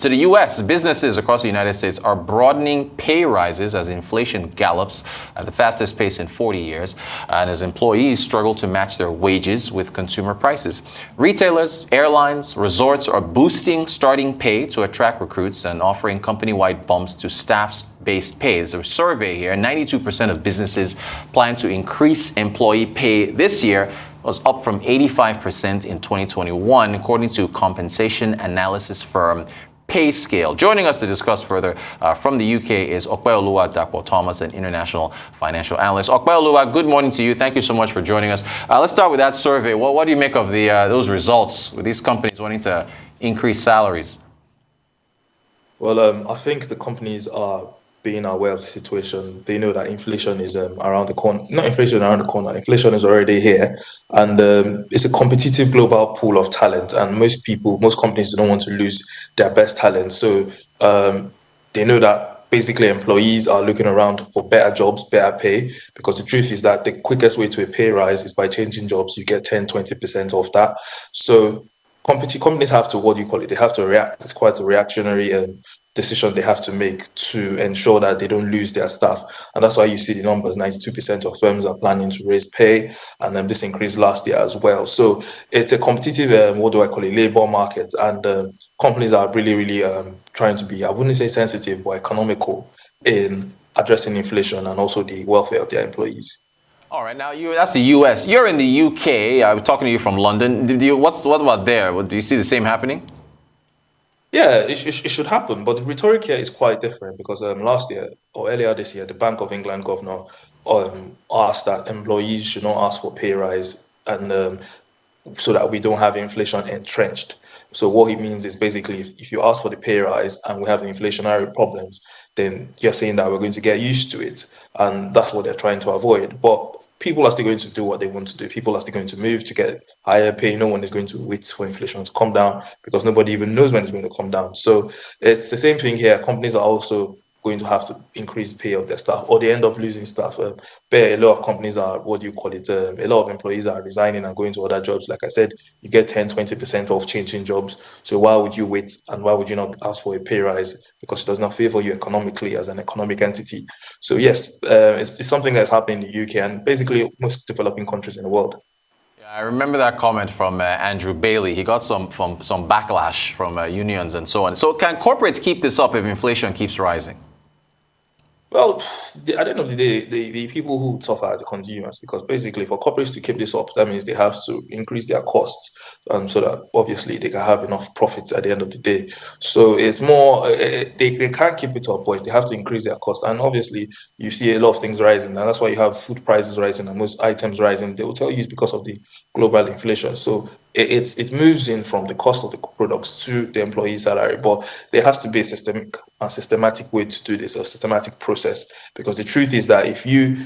To the U.S., businesses across the United States are broadening pay rises as inflation gallops at the fastest pace in 40 years, and as employees struggle to match their wages with consumer prices. Retailers, airlines, resorts are boosting starting pay to attract recruits and offering company-wide bumps to staff-based pay. There's a survey here. 92% of businesses plan to increase employee pay this year. Was up from 85% in 2021, according to compensation analysis firm PayScale. Joining us to discuss further from the UK is Opeoluwa Dapo Thomas, an international financial analyst. Opeoluwa, good morning to you. Thank you so much for joining us. Let's start with that survey. What do you make of those results with these companies wanting to increase salaries? Well, I think the companies are being aware of the situation. They know that inflation is around the corner. Not inflation around the corner. Inflation is already here, and it's a competitive global pool of talent. And most companies don't want to lose their best talent. So they know that basically employees are looking around for better jobs, better pay. Because the truth is that the quickest way to a pay rise is by changing jobs. You get 10-20% off that. So companies have to, what do you call it? They have to react. It's quite a reactionary decision they have to make to ensure that they don't lose their staff. And that's why you see the numbers. 92% of firms are planning to raise pay, and this increased last year as well. So it's a competitive, what do I call it, labor market. And companies are really trying to be, I wouldn't say sensitive, but economical in addressing inflation and also the welfare of their employees. All right, now that's the U.S. You're in the UK. I'm talking to you from London. What about there? Do you see the same happening? Yeah, it should happen, but the rhetoric here is quite different because last year or earlier this year, the Bank of England governor asked that employees should not ask for pay rise, and so that we don't have inflation entrenched. So what he means is basically if you ask for the pay rise and we have inflationary problems, then you're saying that we're going to get used to it, and that's what they're trying to avoid. But people are still going to do what they want to do. People are still going to move to get higher pay. No one is going to wait for inflation to come down because nobody even knows when it's going to come down. So it's the same thing here. Companies are also going to have to increase pay of their staff, or they end up losing staff. But a lot of companies are, what do you call it? A lot of employees are resigning and going to other jobs. Like I said, you get 10-20% off changing jobs. So why would you wait, and why would you not ask for a pay rise? Because it does not favor you economically as an economic entity. So yes, it's something that's happening in the UK and basically most developing countries in the world. I remember that comment from Andrew Bailey. He got some backlash from unions and so on. So can corporates keep this up if inflation keeps rising? Well, at the end of the day, the people who suffer are the consumers, because basically for corporates to keep this up, that means they have to increase their costs, so that obviously they can have enough profits at the end of the day. So it's more, they can't keep it up, but they have to increase their cost. And obviously you see a lot of things rising, and that's why you have food prices rising and most items rising. They will tell you it's because of the global inflation. So it moves in from the cost of the products to the employee salary, but there has to be a systematic way to do this, a systematic process, because the truth is that if you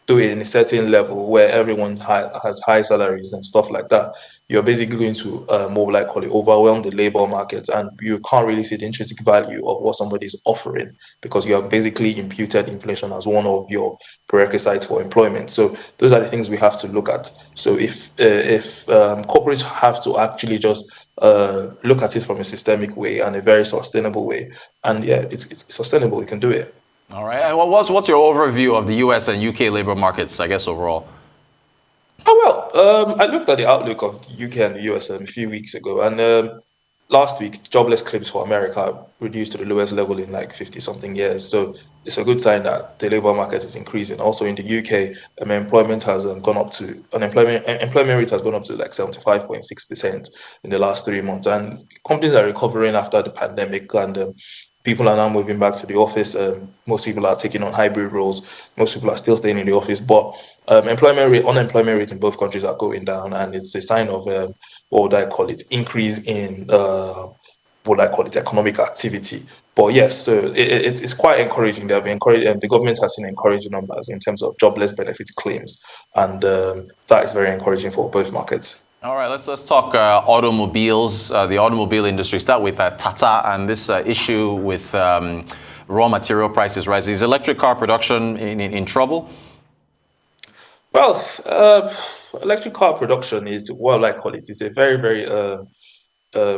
do it in a certain level where everyone has high salaries and stuff like that, you're basically going to more likely overwhelm the labor market, and you can't really see the intrinsic value of what somebody is offering because you have basically imputed inflation as one of your prerequisites for employment. So those are the things we have to look at. So if corporates have to actually just look at it from a systemic way and a very sustainable way, and yeah, it's sustainable, we can do it. All right. And what's your overview of the U.S. and UK labor markets, I guess, overall? Oh, well, I looked at the outlook of the UK and the US a few weeks ago, and last week, jobless claims for America reduced to the lowest level in like 50 something years. So it's a good sign that the labor market is increasing. Also in the UK, employment has gone up to employment rate has gone up to like 75.6% in the last 3 months, and companies are recovering after the pandemic, and people are now moving back to the office. Most people are taking on hybrid roles. Most people are still staying in the office, but unemployment rate in both countries are going down, and it's a sign of what would I call it, increase in what I call it, economic activity. But yes, so it's quite encouraging. They have been encouraged, the government has seen encouraging numbers in terms of jobless benefit claims, and that is very encouraging for both markets. All right, let's talk automobiles, the automobile industry. Start with Tata and this issue with raw material prices rising. Is electric car production in trouble? Well, electric car production is, what I call it, it's a very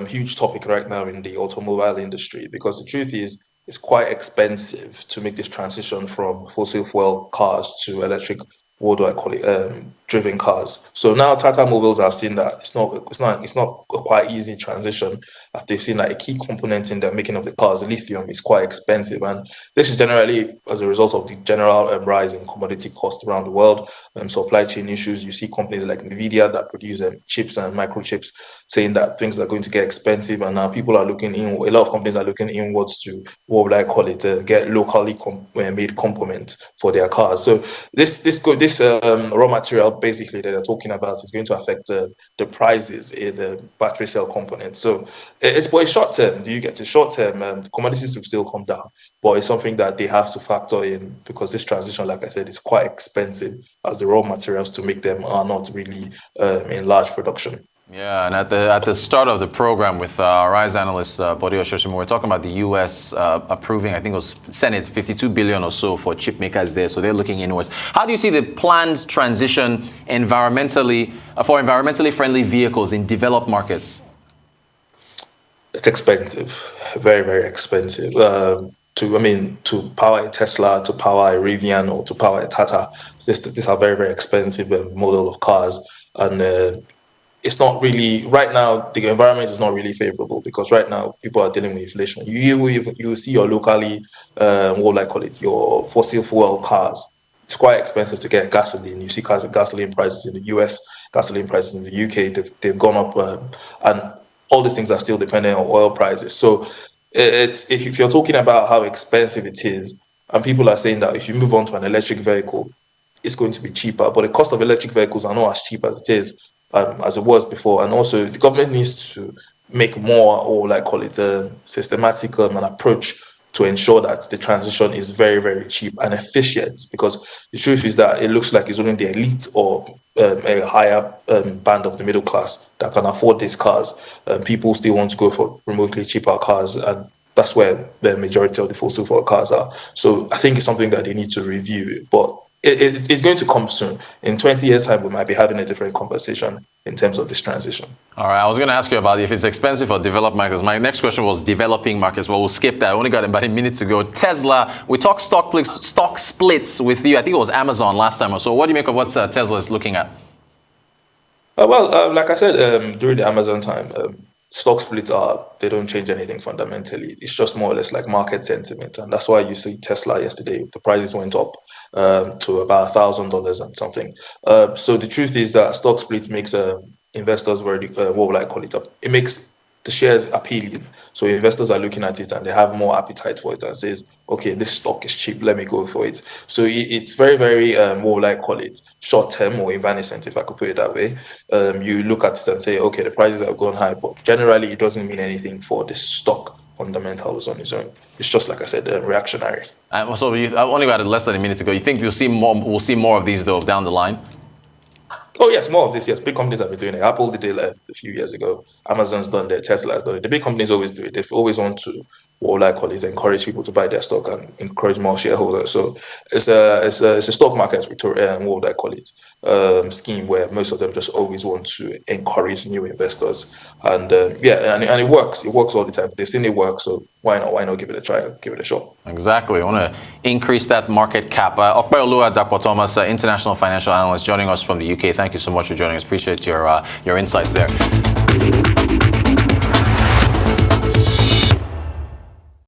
huge topic right now in the automobile industry, because the truth is it's quite expensive to make this transition from fossil fuel cars to electric, what do I call it, driven cars. So now Tata Mobiles have seen that it's not a quite easy transition. After they've seen that a key component in the making of the cars, lithium, is quite expensive, and this is generally as a result of the general rise in commodity costs around the world, supply chain issues. You see companies like Nvidia that produce chips and microchips saying that things are going to get expensive, and now people are looking in. A lot of companies are looking inwards to, what would I call it, get locally made components for their cars. So this raw material basically that they're talking about is going to affect the prices in the battery cell components. So it's short term. Do you get it? Short term, commodities will still come down, but it's something that they have to factor in, because this transition, like I said, is quite expensive, as the raw materials to make them are not really in large production. Yeah, and at the start of the program with our Rise analyst, Bode Oshoshimo, we're talking about the U.S. Approving, I think it was Senate, 52 billion or so for chip makers there. So they're looking inwards. How do you see the planned transition for environmentally friendly vehicles in developed markets? It's expensive, very, very expensive. To power a Tesla, to power a Rivian, or to power a Tata, these are very, very expensive model of cars, and it's not really right now. The environment is not really favorable, because right now people are dealing with inflation. You see your locally, what will I call it, your fossil fuel cars. It's quite expensive to get gasoline. You see gasoline prices in the US, gasoline prices in the UK. They've gone up, and all these things are still dependent on oil prices. So if you're talking about how expensive it is, and people are saying that if you move on to an electric vehicle, it's going to be cheaper. But the cost of electric vehicles are not as cheap as it is, as it was before. And also, the government needs to make more, or like call it a systematic an approach to ensure that the transition is very, very cheap and efficient. Because the truth is that it looks like it's only the elite or a higher band of the middle class that can afford these cars. People still want to go for remotely cheaper cars, and that's where the majority of the fossil fuel cars are. So I think it's something that they need to review, but it's going to come soon. In 20 years' time, we might be having a different conversation in terms of this transition. All right, I was going to ask you about if it's expensive for developed markets. My next question was developing markets, but we'll skip that. I only got about a minute to go. Tesla, we talked stock splits with you. I think it was Amazon last time or so. What do you make of what Tesla is looking at? Like I said, during the Amazon time, stock splits they don't change anything fundamentally. It's just more or less like market sentiment, and that's why you see Tesla yesterday, the prices went up to about $1,000 and something. So the truth is that stock split makes investors very what would I call it? It makes the shares appealing. So investors are looking at it and they have more appetite for it, and says, okay, this stock is cheap, let me go for it. So it's very, very what would I call it, short term or evanescent, if I could put it that way. You look at it and say, okay, the prices have gone high, but generally it doesn't mean anything for the stock fundamentals on its own. It's just, like I said, reactionary. So I've only got less than a minute to go. You think we'll see more of these though down the line? Oh yes, more of this. Yes, big companies have been doing it. Apple did it a few years ago. Amazon's done it. Tesla's done it. The big companies always do it. They always want to, what I call it, encourage people to buy their stock and encourage more shareholders. So it's a stock market, what I call it, scheme where most of them just always want to encourage new investors. And and it works. It works all the time. They've seen it work, so why not? Why not give it a try? Give it a shot. Exactly. I want to increase that market cap. Opeoluwa Dapo Thomas, international financial analyst, joining us from the UK. Thank you so much for joining us. Appreciate your insights there.